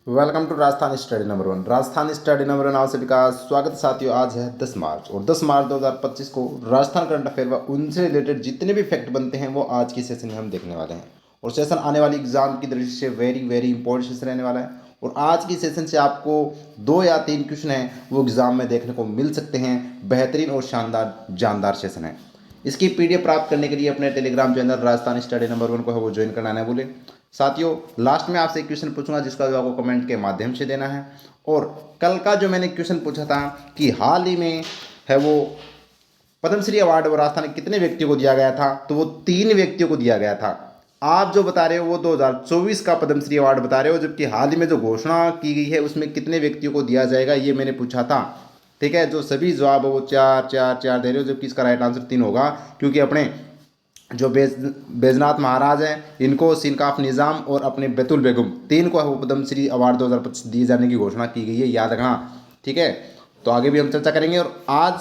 Welcome to Rajasthan study number one. Rajasthan study number one आप सभी का स्वागत। साथियों, आज है 10 मार्च और 10 मार्च 2025 को राजस्थान करंट अफेयर व उनसे रिलेटेड जितने भी फैक्ट बनते हैं वो आज की सेशन में हम देखने वाले हैं। और सेशन आने वाली एग्जाम की दृष्टि से वेरी वेरी इंपॉर्टेंट सेशन रहने वाला है। और आज की सेशन से आपको 2 या 3 क्वेश्चन हैं वो एग्जाम में देखने को मिल सकते हैं। बेहतरीन और शानदार जानदार सेशन है। इसकी पीडीएफ प्राप्त करने के लिए अपने Telegram channel Rajasthan study number one को है वो ज्वाइन करना ना भूलें। साथियों, लास्ट में आपसे एक क्वेश्चन पूछूंगा जिसका जवाब आपको कमेंट के माध्यम से देना है। और कल का जो मैंने क्वेश्चन पूछा था कि हाल ही में है वो पद्मश्री अवार्ड वो राजस्थान के कितने व्यक्तियों को दिया गया था, तो वो 3 व्यक्तियों को दिया गया था। आप जो बता रहे हो वो 2024 का पद्मश्री अवार्ड बता रहे हो, जबकि हाल ही में जो घोषणा की गई है उसमें कितने व्यक्तियों को दिया जाएगा ये मैंने पूछा था। ठीक है, जो सभी जवाब है वो 4 4 4 दे रहे हो, जबकि इसका राइट आंसर 3 होगा। क्योंकि अपने जो बैजनाथ महाराज हैं इनको सिनकाफ निज़ाम और अपने बैतुल बेगम 3 को पद्मश्री अवार्ड 2025 दिए जाने की घोषणा की गई है, याद रखना। ठीक है, तो आगे भी हम चर्चा करेंगे। और आज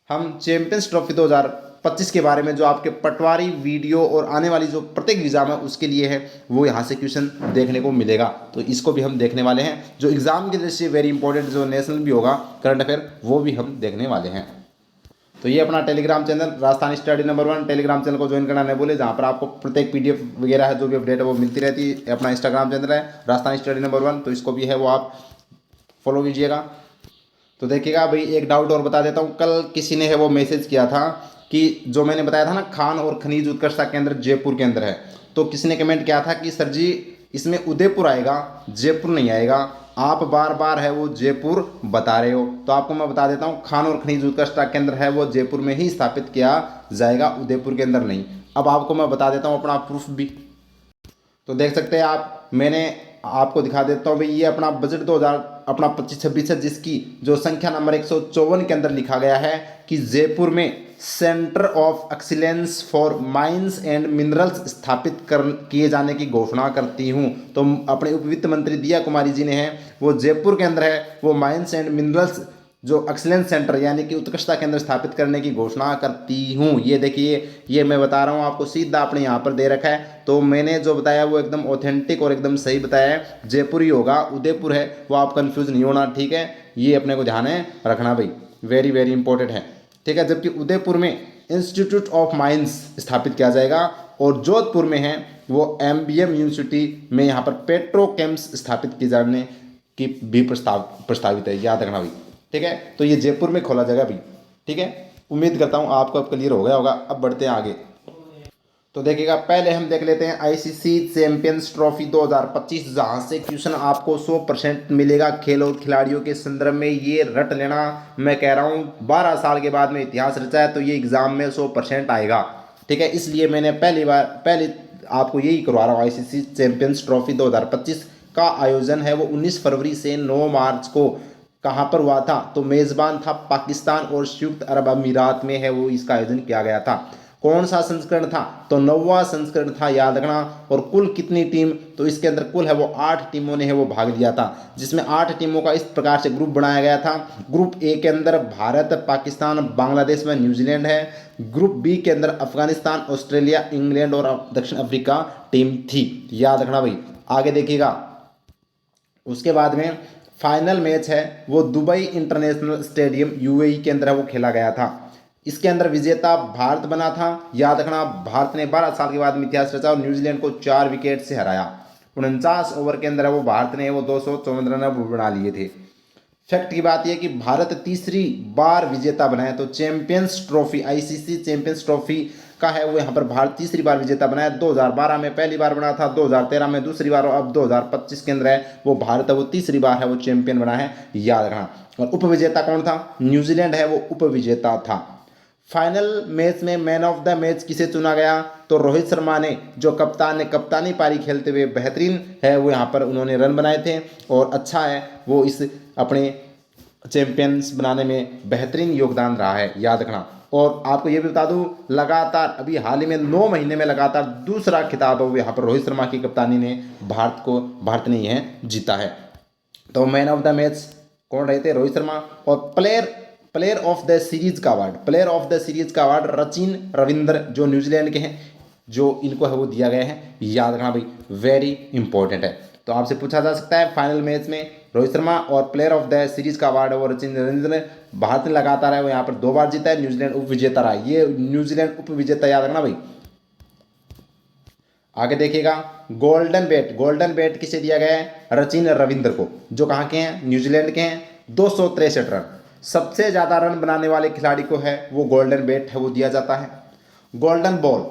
हम चैंपियंस ट्रॉफी 2025 के बारे में जो आपके पटवारी वीडियो और आने वाली जो प्रत्येक एग्जाम है उसके लिए है वो यहाँ से क्वेश्चन देखने को मिलेगा, तो इसको भी हम देखने वाले हैं। जो एग्जाम की दृष्टि से वेरी इंपॉर्टेंट जो नेशनल भी होगा करंट अफेयर वो भी हम देखने वाले हैं। तो ये अपना Telegram channel Rajasthan study number one Telegram channel को ज्वाइन करना नहीं भूले, जहाँ पर आपको प्रत्येक पीडीएफ वगैरह है जो भी अपडेट है वो मिलती रहती है। अपना इंस्टाग्राम चैनल है राजस्थान स्टडी नंबर वन, तो इसको भी है वो आप फॉलो कीजिएगा। तो देखिएगा भाई, एक डाउट और बता देता हूँ। कल किसी ने है वो मैसेज किया था कि जो मैंने बताया था ना खान और खनिज उत्कृष्टता केंद्र जयपुर के अंदर है, तो किसी ने कमेंट किया था कि सर जी इसमें उदयपुर आएगा, जयपुर नहीं आएगा। आप बार बार है वो जयपुर बता रहे हो, तो आपको मैं बता देता हूँ खान और खनिज उत्कृष्टता केंद्र है वो जयपुर में ही स्थापित किया जाएगा, उदयपुर के अंदर नहीं। अब आपको मैं बता देता हूँ अपना प्रूफ भी, तो देख सकते हैं आप। मैंने आपको दिखा देता हूँ भाई, ये अपना बजट 2000 अपना 25-26 है, जिसकी जो संख्या नंबर 154 के अंदर लिखा गया है कि जयपुर में centre of excellence for mines and minerals स्थापित किए जाने की घोषणा करती हूँ। तो अपने उप वित्त मंत्री दिया कुमारी जी ने है वो जयपुर के अंदर है वो माइंस एंड मिनरल्स जो एक्सीलेंस सेंटर यानी कि उत्कृष्टता केंद्र स्थापित करने की घोषणा करती हूँ। ये देखिए, ये मैं बता रहा हूँ आपको, सीधा आपने यहाँ पर दे रखा है। तो मैंने जो बताया वो एकदम ऑथेंटिक और एकदम सही बताया है, जयपुर ही होगा, उदयपुर है वो आप कंफ्यूज नहीं होना। ठीक है, ये अपने को ध्यान है रखना भाई, वेरी वेरी इंपॉर्टेंट है। ठीक है, जबकि उदयपुर में इंस्टीट्यूट ऑफ माइंस स्थापित किया जाएगा और जोधपुर में है वो MBM यूनिवर्सिटी में यहाँ पर पेट्रोकेम्स स्थापित किए जाने की भी प्रस्तावित है, याद रखना भाई। ठीक है, तो ये जयपुर में खोला जाएगा भाई। ठीक है, उम्मीद करता हूँ आपको अब क्लियर हो गया होगा। अब बढ़ते हैं आगे। तो देखिएगा, पहले हम देख लेते हैं ICC चैंपियंस ट्रॉफी 2025, जहाँ से क्वेश्चन आपको 100% मिलेगा खेल और खिलाड़ियों के संदर्भ में। ये रट लेना, मैं कह रहा हूँ 12 साल के बाद में इतिहास रचा है तो ये एग्जाम में 100% आएगा। ठीक है, इसलिए मैंने पहले आपको यही करवा रहा हूँ। ICC चैंपियंस ट्रॉफी 2025 का आयोजन है वो 19 फरवरी से 9 मार्च को कहाँ पर हुआ था, तो मेज़बान था पाकिस्तान और संयुक्त अरब अमीरात में है वो इसका आयोजन किया गया था। कौन सा संस्करण था, तो 9वां संस्करण था, याद रखना। और कुल कितनी टीम, तो इसके अंदर कुल है वो 8 टीमों ने है वो भाग लिया था, जिसमें 8 टीमों का इस प्रकार से ग्रुप बनाया गया था। ग्रुप ए के अंदर भारत, पाकिस्तान, बांग्लादेश व न्यूजीलैंड है। ग्रुप बी के अंदर अफगानिस्तान, ऑस्ट्रेलिया, इंग्लैंड और दक्षिण अफ्रीका टीम थी, याद रखना भाई। आगे देखिएगा, उसके बाद में फाइनल मैच है वो दुबई इंटरनेशनल स्टेडियम UAE के अंदर है वो खेला गया था। इसके अंदर विजेता भारत बना था, याद रखना। भारत ने 12 साल के बाद में इतिहास रचा और न्यूजीलैंड को 4 विकेट से हराया। 49 ओवर के अंदर है वो भारत ने वो 254 रन बना लिए थे। फैक्ट की बात यह कि भारत तीसरी बार विजेता बना है, तो champions trophy ICC champions trophy का है वो यहाँ पर भारत तीसरी बार विजेता बना है। 2012 में पहली बार बना था, 2013 में दूसरी बार और अब 2025 के अंदर है वो भारत है वो तीसरी बार है वो चैंपियन बना है, याद रखना। और उप विजेता कौन था, न्यूजीलैंड है वो उप विजेता था। फाइनल मैच में मैन ऑफ द मैच किसे चुना गया, तो रोहित शर्मा ने, जो कप्तान ने कप्तानी पारी खेलते हुए बेहतरीन है वो यहाँ पर उन्होंने रन बनाए थे और अच्छा है वो इस अपने चैंपियंस बनाने में बेहतरीन योगदान रहा है, याद रखना। और आपको ये भी बता दूं, लगातार अभी हाल ही में 9 महीने में लगातार दूसरा खिताब है वो यहाँ पर रोहित शर्मा की कप्तानी ने भारत ने यह जीता है। तो मैन ऑफ द मैच कौन रहे थे, रोहित शर्मा। और प्लेयर ऑफ द सीरीज का अवार्ड रचिन रविंद्र जो न्यूजीलैंड के हैं, जो इनको है वो दिया गया है, याद रखना भाई, वेरी इंपॉर्टेंट है। तो आपसे पूछा जा सकता है फाइनल मैच में रोहित शर्मा और प्लेयर ऑफ द सीरीज का अवार्ड है वो रचिन रविंद्र ने। भारत ने लगातार है वो यहाँ पर 2 बार जीता है, न्यूजीलैंड उप विजेता रहा। ये न्यूजीलैंड उप विजेता याद रखना भाई। आगे देखिएगा गोल्डन बैट किसे दिया गया है? रचिन रविंद्र को, जो कहाँ के हैं? न्यूजीलैंड के हैं। 263 रन, सबसे ज़्यादा रन बनाने वाले खिलाड़ी को है वो गोल्डन बैट है वो दिया जाता है। गोल्डन बॉल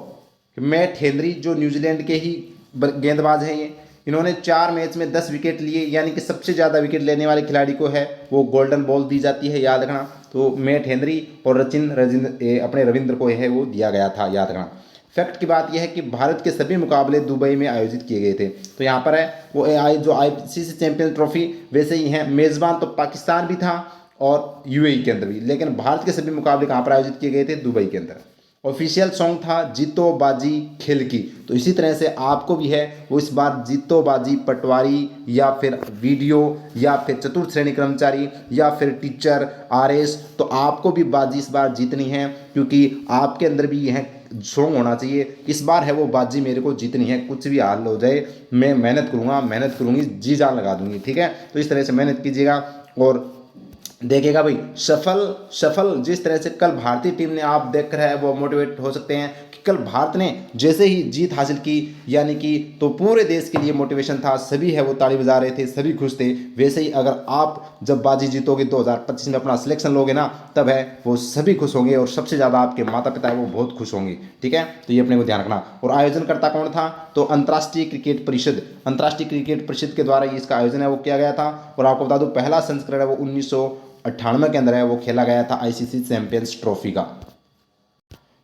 मैट हेनरी, जो न्यूजीलैंड के ही गेंदबाज हैं ये, इन्होंने 4 मैच में 10 विकेट लिए, यानी कि सबसे ज़्यादा विकेट लेने वाले खिलाड़ी को है वो गोल्डन बॉल दी जाती है, याद रखना। तो मैट हेनरी और अपने रविंद्र को है वो दिया गया था, याद रखना। फैक्ट की बात यह है कि भारत के सभी मुकाबले दुबई में आयोजित किए गए थे। तो यहाँ पर है वो जो ICC चैंपियन ट्रॉफी वैसे ही है, मेज़बान तो पाकिस्तान भी था और UAE के अंदर भी, लेकिन भारत के सभी मुकाबले कहाँ पर आयोजित किए गए थे? दुबई के अंदर। ऑफिशियल सॉन्ग था जीतो बाजी खेल की। तो इसी तरह से आपको भी है वो इस बार जीतो बाजी पटवारी या फिर वीडियो या फिर चतुर्थ श्रेणी कर्मचारी या फिर टीचर RS, तो आपको भी बाजी इस बार जीतनी है, क्योंकि आपके अंदर भी यह सॉन्ग होना चाहिए इस बार है वो बाजी मेरे को जीतनी है, कुछ भी हाल हो जाए मैं मेहनत करूँगा, मेहनत करूँगी, जी जान लगा दूंगी। ठीक है, तो इस तरह से मेहनत कीजिएगा और देखिएगा भाई सफल जिस तरह से कल भारतीय टीम ने, आप देख रहे हैं वो मोटिवेट हो सकते हैं कि कल भारत ने जैसे ही जीत हासिल की, यानी कि तो पूरे देश के लिए मोटिवेशन था, सभी है वो ताली बजा रहे थे, सभी खुश थे। वैसे ही अगर आप जब बाजी जीतोगे 2025 में अपना सिलेक्शन लोगे ना, तब है वो सभी खुश होंगे और सबसे ज़्यादा आपके माता पिता है वो बहुत खुश होंगे। ठीक है, तो ये अपने को ध्यान रखना। और आयोजनकर्ता कौन था? तो अंतर्राष्ट्रीय क्रिकेट परिषद के द्वारा इसका आयोजन है वो किया गया था। और आपको बता दूं पहला संस्करण है वो 1998 के अंदर है वो खेला गया था ICC चैंपियंस ट्रॉफी का।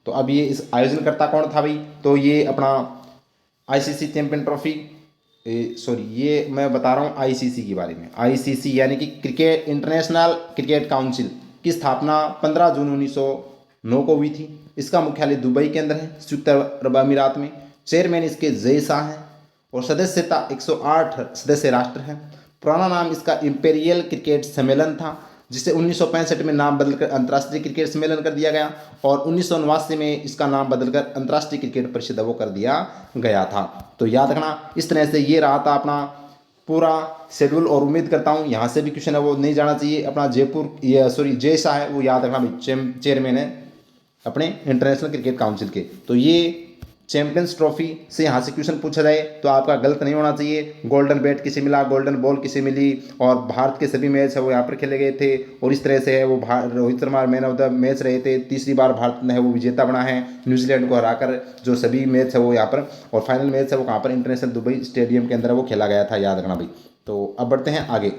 तो अब ये इस आयोजनकर्ता कौन था भाई? तो ये अपना ICC चैंपियन ट्रॉफी, सॉरी ये मैं बता रहा हूँ ICC के बारे में। ICC यानी कि क्रिकेट इंटरनेशनल क्रिकेट काउंसिल की स्थापना 15 जून 1909 को हुई थी। इसका मुख्यालय दुबई के अंदर है, संयुक्त अरब अमीरात में। चेयरमैन इसके जय शाह हैं और सदस्यता 108 सदस्य राष्ट्र हैं। पुराना नाम इसका इंपेरियल क्रिकेट सम्मेलन था, जिसे 1965 में नाम बदलकर अंतर्राष्ट्रीय क्रिकेट सम्मेलन कर दिया गया और 1989 में इसका नाम बदलकर अंतर्राष्ट्रीय क्रिकेट परिषद वो कर दिया गया था। तो याद रखना, इस तरह से ये रहा था अपना पूरा शेड्यूल और उम्मीद करता हूँ यहाँ से भी क्वेश्चन है वो नहीं जाना चाहिए। अपना जय शाह है वो याद रखना भाई, चेयरमैन है अपने इंटरनेशनल क्रिकेट काउंसिल के। तो ये चैंपियंस ट्रॉफी से यहाँ से क्वेश्चन पूछा जाए तो आपका गलत नहीं होना चाहिए। गोल्डन बैट किसे मिला, गोल्डन बॉल किसे मिली, और भारत के सभी मैच है वो यहाँ पर खेले गए थे। और इस तरह से है वो Rohit Sharma man of the match रहे थे। तीसरी बार भारत ने है वो विजेता बना है न्यूजीलैंड को हराकर, जो सभी मैच है वो यहाँ पर। और फाइनल मैच है वो कहाँ पर? इंटरनेशनल दुबई स्टेडियम के अंदर वो खेला गया था, याद रखना भाई। तो अब बढ़ते हैं आगे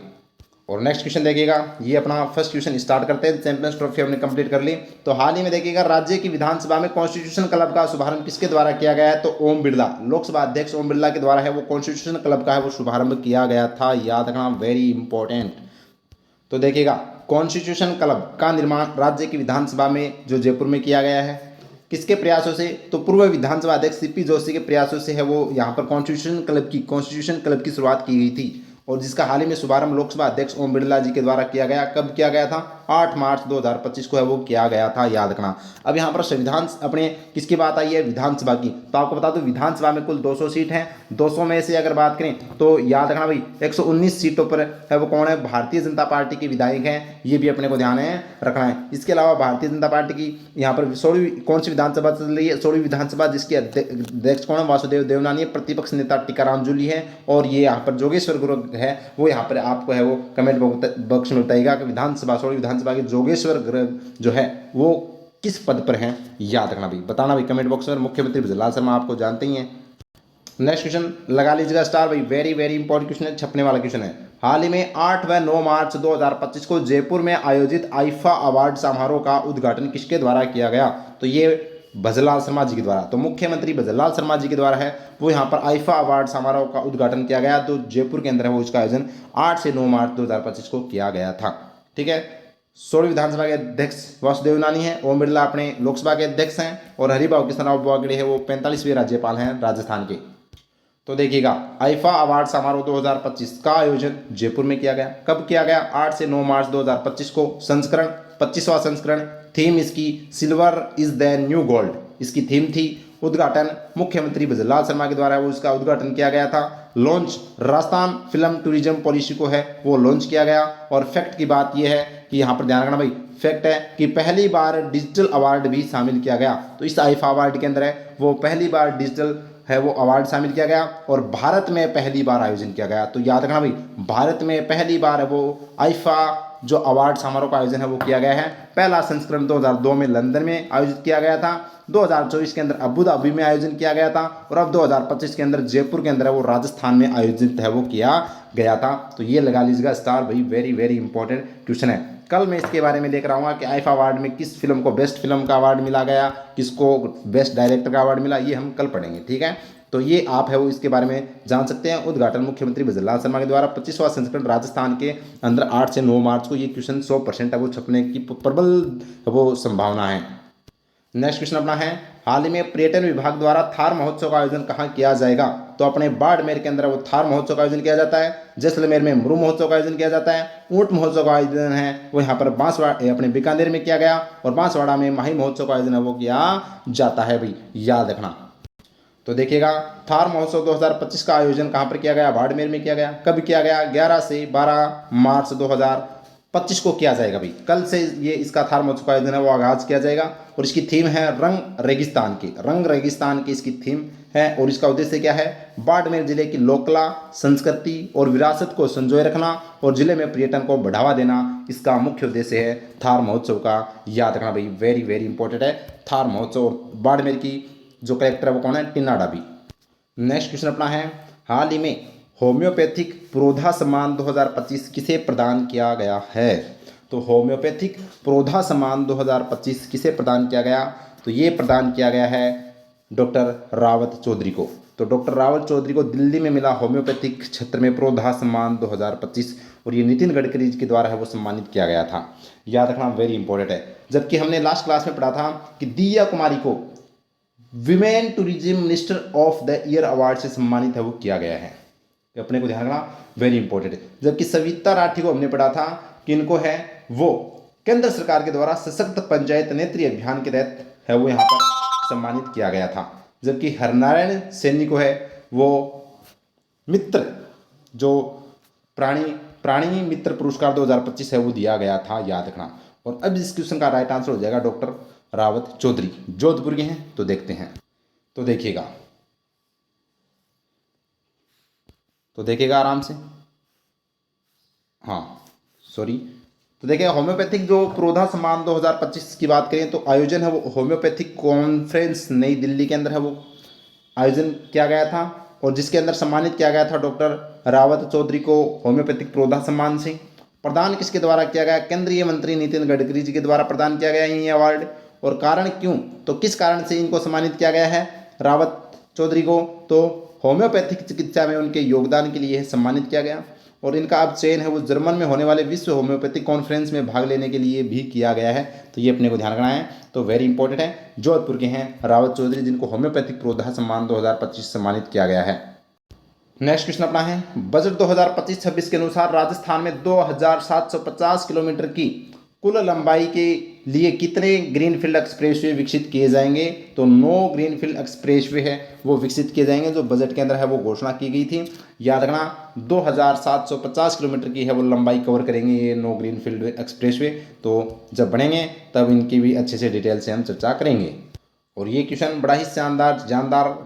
और नेक्स्ट क्वेश्चन देखिएगा। ये अपना फर्स्ट क्वेश्चन स्टार्ट करते हैं। चैंपियंस ट्रॉफी हमने कंप्लीट कर ली। तो हाल ही में देखिएगा राज्य की विधानसभा में कॉन्स्टिट्यूशन क्लब का शुभारंभ किसके द्वारा किया गया है? तो ओम बिरला, लोकसभा अध्यक्ष ओम बिरला के द्वारा है वो कॉन्स्टिट्यूशन क्लब का है वो शुभारंभ किया गया था, याद रखना, वेरी इंपॉर्टेंट। तो देखिएगा कॉन्स्टिट्यूशन क्लब का निर्माण राज्य की विधानसभा में जो जयपुर में किया गया है, किसके प्रयासों से? तो पूर्व विधानसभा अध्यक्ष CP जोशी के प्रयासों से है वो यहाँ पर कॉन्स्टिट्यूशन क्लब की शुरुआत की गई थी, और जिसका हाल ही में शुभारंभ लोकसभा अध्यक्ष ओम बिरला जी के द्वारा किया गया। कब किया गया था? 8 मार्च 2025 को है वो किया गया था, याद रखना। अब यहाँ पर संविधान अपने किसकी बात आई है? विधानसभा की। तो आपको बता दो विधानसभा में कुल 200 सीट हैं। 200 में से अगर बात करें तो याद रखना भाई 119 सीटों पर है वो कौन है? भारतीय जनता पार्टी के विधायक हैं, ये भी अपने को ध्यान है रखना है। इसके अलावा भारतीय जनता पार्टी की यहाँ पर 16वीं कौन सी विधानसभा चल रही है? 16वीं विधानसभा, जिसके अध्यक्ष कौन है? वासुदेव देवनानी है। प्रतिपक्ष नेता टीकाराम जूली है। और ये यहाँ पर जोगेश्वर गुरु है वो यहाँ पर आपको है वो कमेंट बॉक्स में बताइएगा कि विधानसभा 16वीं विधानसभा के जोगेश्वर जो है वो किस पद पर हैं, याद रखना भाई, बताना भाई कमेंट बॉक्स में। मुख्यमंत्री भजनलाल शर्मा आपको जानते ही हैं। नेक्स्ट क्वेश्चन लगा लीजिएगा स्टार भाई, वेरी वेरी इंपॉर्टेंट क्वेश्चन है, छपने वाला क्वेश्चन है। हाल ही में 8 व 9 मार्च 2025 को जयपुर में आयोजित आईफा अवार्ड समारोह का उद्घाटन किसके द्वारा किया गया? तो ये भजनलाल शर्मा जी के द्वारा। तो मुख्यमंत्री भजनलाल शर्मा जी के द्वारा है वो यहाँ पर आईफा अवार्ड समारोह का उद्घाटन किया गया। तो जयपुर के अंदर है वो इसका आयोजन 8 से 9 मार्च 2025 को किया गया था। ठीक है, 16वीं विधानसभा के अध्यक्ष वासुदेव नानी हैं, ओम बिरला अपने लोकसभा के अध्यक्ष हैं, और हरिभाऊ कृष्णराव बोगड़े है वो 45वें राज्यपाल हैं राजस्थान के। तो देखिएगा आईफा अवार्ड समारोह 2025 का आयोजन जयपुर में किया गया। कब किया गया? 8 से 9 मार्च 2025 को। संस्करण 25वां संस्करण। थीम इसकी silver is the new gold, इसकी थीम थी। उद्घाटन मुख्यमंत्री भजनलाल शर्मा के द्वारा वो इसका उद्घाटन किया गया था। Launch Rajasthan film tourism policy को है वो लॉन्च किया गया। और फैक्ट की बात यह है कि यहाँ पर ध्यान रखना भाई, फैक्ट है कि पहली बार डिजिटल अवार्ड भी शामिल किया गया। तो इस आईफा अवार्ड के अंदर है वो पहली बार डिजिटल है वो अवार्ड शामिल किया गया और भारत में पहली बार आयोजन किया गया। तो याद रखना भाई, भारत में पहली बार है वो आईफा जो अवार्ड समारोह का आयोजन है वो किया गया है। पहला संस्करण 2002 में लंदन में आयोजित किया गया था, 2024 के अंदर अबू धाबी में आयोजन किया गया था और अब 2025 के अंदर जयपुर के अंदर है वो राजस्थान में आयोजित है वो किया गया था। तो ये लगा लीजिएगा स्टार भाई, वेरी वेरी इंपॉर्टेंट क्वेश्चन है। कल मैं इसके बारे में लेकर आऊँगा कि आईफा अवार्ड में किस फिल्म को बेस्ट फिल्म का अवार्ड मिला गया, किसको बेस्ट डायरेक्टर का अवार्ड मिला, ये हम कल पढ़ेंगे, ठीक है। तो ये आप है वो इसके बारे में जान सकते हैं। उद्घाटन मुख्यमंत्री भजनलाल शर्मा के द्वारा 25वां संस्करण राजस्थान के अंदर 8 से 9 मार्च को ये क्वेश्चन 100% है वो छपने की प्रबल वो संभावना है। नेक्स्ट क्वेश्चन अपना है, हाल ही में पर्यटन विभाग द्वारा थार महोत्सव का आयोजन कहाँ किया जाएगा। तो अपने बाड़मेर के अंदर वो थार महोत्सव का आयोजन किया जाता है, जैसलमेर में मरू महोत्सव का आयोजन किया जाता है, ऊंट महोत्सव का आयोजन है वो यहाँ पर बांसवाड़ा अपने बीकानेर में किया गया और बांसवाड़ा में माही महोत्सव का आयोजन है वो किया जाता है भाई, याद रखना। तो देखिएगा थार महोत्सव 2025 का आयोजन कहाँ पर किया गया, बाड़मेर में किया गया। कब किया गया, 11 से 12 मार्च 2025 को किया जाएगा भाई। कल से ये इसका थार महोत्सव का आयोजन है वो आगाज किया जाएगा और इसकी थीम है रंग रेगिस्तान की इसकी थीम है। और इसका उद्देश्य क्या है, बाड़मेर जिले की लोककला संस्कृति और विरासत को संजोए रखना और जिले में पर्यटन को बढ़ावा देना, इसका मुख्य उद्देश्य है थार महोत्सव का, याद रखना भाई, वेरी वेरी इंपॉर्टेंट है थार महोत्सव। और बाड़मेर की जो कलेक्टर है वो कौन है, टीना डाबी। नेक्स्ट क्वेश्चन अपना है, हाल ही में होम्योपैथिक प्रोधा सम्मान 2025 किसे प्रदान किया गया है। तो होम्योपैथिक प्रोधा सम्मान 2025 किसे प्रदान किया गया, तो ये प्रदान किया गया है डॉक्टर रावत चौधरी को। तो डॉक्टर रावत चौधरी को दिल्ली में मिला होम्योपैथिक क्षेत्र में प्रोधा सम्मान 2025 और ये नितिन गडकरी जी के द्वारा है वो सम्मानित किया गया था, याद रखना, वेरी इंपॉर्टेंट है। जबकि हमने लास्ट क्लास में पढ़ा था कि दिया कुमारी को women tourism minister of the year award से सम्मानित है वो किया गया है, अपने को ध्यान रखना, वेरी इंपॉर्टेंट है। जबकि सविता राठी को हमने पढ़ा था कि इनको है वो केंद्र सरकार के द्वारा सशक्त पंचायत नेत्री अभियान के तहत है वो यहाँ पर सम्मानित किया गया था। जबकि हरनारायण सैनी को है वो मित्र जो प्राणी मित्र पुरस्कार 2025 है वो दिया गया था, याद रखना। और अब इस क्वेश्चन का राइट आंसर हो जाएगा डॉक्टर रावत चौधरी, जोधपुर के हैं। तो देखते हैं, तो देखिएगा आराम से, हाँ सॉरी। तो देखिए होम्योपैथिक जो प्रोधा सम्मान 2025 की बात करें तो आयोजन है वो होम्योपैथिक कॉन्फ्रेंस नई दिल्ली के अंदर है वो आयोजन किया गया था और जिसके अंदर सम्मानित किया गया था डॉक्टर रावत चौधरी को होम्योपैथिक प्रोधा सम्मान से। प्रदान किसके द्वारा किया गया, केंद्रीय मंत्री नितिन गडकरी जी के द्वारा प्रदान किया गया ये अवार्ड। और कारण क्यों, तो किस कारण से इनको सम्मानित किया गया है रावत चौधरी को, तो होम्योपैथिक चिकित्सा में उनके योगदान के लिए सम्मानित किया गया। और इनका अब चयन है वो जर्मन में होने वाले विश्व होम्योपैथिक कॉन्फ्रेंस में भाग लेने के लिए भी किया गया है, तो ये अपने को ध्यान रखना है। तो वेरी इंपॉर्टेंट है, जोधपुर के हैं रावत चौधरी जिनको होम्योपैथिक प्रोधा सम्मान 2025 सम्मानित किया गया है। नेक्स्ट क्वेश्चन अपना है, बजट 2025-26 के अनुसार राजस्थान में 2750 किलोमीटर की कुल लंबाई के लिए कितने ग्रीनफील्ड एक्सप्रेसवे विकसित किए जाएंगे। तो 9 ग्रीनफील्ड एक्सप्रेसवे है वो विकसित किए जाएंगे जो बजट के अंदर है वो घोषणा की गई थी, याद रखना। 2750 किलोमीटर की है वो लंबाई कवर करेंगे ये 9 ग्रीनफील्ड एक्सप्रेसवे। तो जब बढ़ेंगे तब इनकी भी अच्छे से डिटेल से हम चर्चा करेंगे। और ये क्वेश्चन बड़ा ही जानदार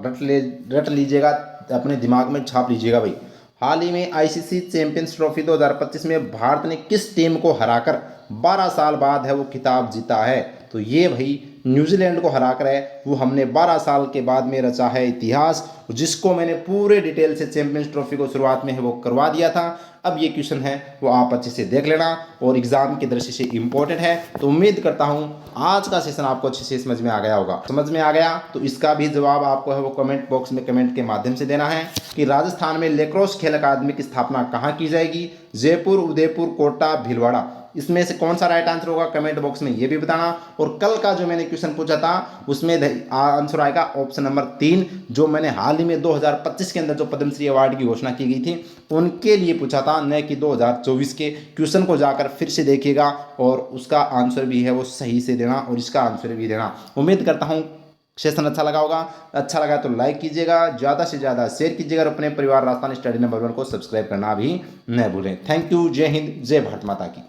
रट लीजिएगा, अपने दिमाग में छाप लीजिएगा भाई। हाल ही में आईसीसी चैंपियंस ट्रॉफी 2025 में भारत ने किस टीम को हराकर 12 साल बाद है वो खिताब जीता है। तो ये भाई न्यूजीलैंड को हराकर है वो हमने 12 साल के बाद में रचा है इतिहास, जिसको मैंने पूरे डिटेल से चैंपियंस ट्रॉफी को शुरुआत में है वो करवा दिया था। अब ये क्वेश्चन है वो आप अच्छे से देख लेना और एग्जाम की दृष्टि से इम्पोर्टेंट है। तो उम्मीद करता हूँ आज का सेशन आपको अच्छे से समझ में आ गया होगा। समझ में आ गया तो इसका भी जवाब आपको है वो कमेंट बॉक्स में कमेंट के माध्यम से देना है कि राजस्थान में लैक्रोस खेल अकादमी की स्थापना कहाँ की जाएगी, जयपुर, उदयपुर, कोटा, भीलवाड़ा, इसमें से कौन सा राइट आंसर होगा कमेंट बॉक्स में ये भी बताना। और कल का जो मैंने क्वेश्चन पूछा था उसमें आंसर आएगा ऑप्शन नंबर 3, जो मैंने हाल ही में 2025 के अंदर जो पद्मश्री अवार्ड की घोषणा की गई थी उनके लिए पूछा था, न कि 2024 के। क्वेश्चन को जाकर फिर से देखिएगा और उसका आंसर भी है वो सही से देना और इसका आंसर भी देना। उम्मीद करता हूँ सेशन अच्छा लगा होगा, अच्छा लगा तो लाइक कीजिएगा, ज़्यादा से ज़्यादा शेयर कीजिएगा और अपने परिवार राजस्थान स्टडी नंबर 1 को सब्सक्राइब करना भी न भूलें। Thank you. जय हिंद, जय भारत माता की।